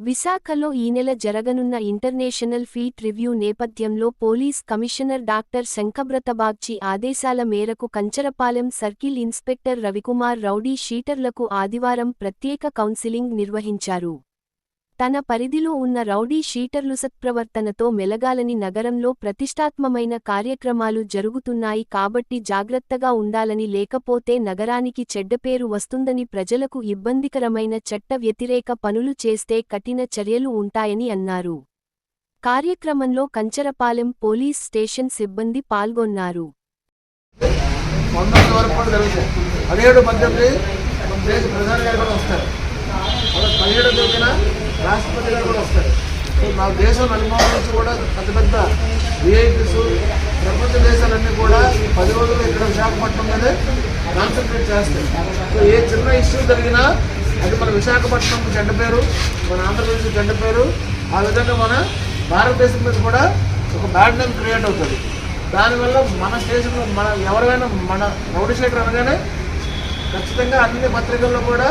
విశాఖలో ఈ నెల జరగనున్న ఇంటర్నేషనల్ ఫీట్ రివ్యూ నేపథ్యంలో పోలీస్ కమిషనర్ డాక్టర్ శంఖబ్రతబాగ్చి ఆదేశాల మేరకు Kancharapalem circle inspector Ravikumar rowdy షీటర్లకు ఆదివారం ప్రత్యేక కౌన్సిలింగ్ నిర్వహించారు. తన పరిధిలో ఉన్న రౌడీ షీటర్లు సత్ప్రవర్తనతో మెలగాలని, నగరంలో ప్రతిష్టాత్మకమైన కార్యక్రమాలు జరుగుతున్నాయి కాబట్టి జాగ్రత్తగా ఉండాలని, లేకపోతే నగరానికి చెడ్డపేరు వస్తుందని, ప్రజలకు ఇబ్బందికరమైన చట్ట వ్యతిరేక పనులు చేస్తే కఠిన చర్యలు ఉంటాయని అన్నారు. కార్యక్రమంలో కంచరపాలెం పోలీస్ స్టేషన్ సిబ్బంది పాల్గొన్నారు. రాష్ట్రపతి గారు కూడా వస్తారు. సో మా దేశం అనుభవం నుంచి కూడా పెద్ద పెద్ద విఐపీస్ ప్రపంచ దేశాలన్నీ కూడా ఈ 10 రోజులు ఇక్కడ విశాఖపట్నం మీదే కాన్సన్ట్రేట్ చేస్తాయి. సో ఏ చిన్న ఇష్యూ జరిగినా అది మన విశాఖపట్నం చెడ్డ పేరు, మన ఆంధ్రప్రదేశ్ చెడ్డ పేరు, ఆ విధంగా మన భారతదేశం మీద కూడా ఒక బ్యాడ్ నేమ్ క్రియేట్ అవుతుంది. దానివల్ల మన స్టేషన్లో మన ఎవరైనా మన రౌడీ షీటర్ అనగానే ఖచ్చితంగా అన్ని పత్రికల్లో కూడా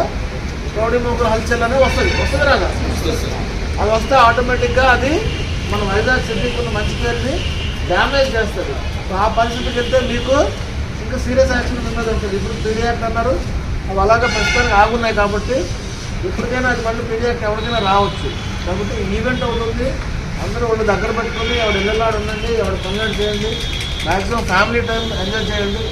రౌడీ మోకల హల్చల్ అనేది వస్తుంది రాగా. అది వస్తే ఆటోమేటిక్గా అది మన వైజాగ్ సిటీకి ఉన్న మంచి పేరుని డ్యామేజ్ చేస్తుంది. సో ఆ పరిస్థితికి వెళ్తే మీకు ఇంకా సీరియస్ యాక్షన్ మీద ఉంటుంది. ఇప్పుడు పీడియాక్ట్ అన్నారు, అవి అలాగే ప్రస్తుతానికి ఆగున్నాయి కాబట్టి ఇప్పటికైనా అది మళ్ళీ పీడియాక్ట్ ఎవరికైనా రావచ్చు. కాబట్టి ఈవెంట్ అవుతుంది, అందరూ వాళ్ళు దగ్గర పెట్టుకొని ఎవరు ఇళ్ళలాడు ఉండండి, ఎవరు పనులు చేయండి, మ్యాక్సిమం ఫ్యామిలీ టైం ఎంజాయ్ చేయండి.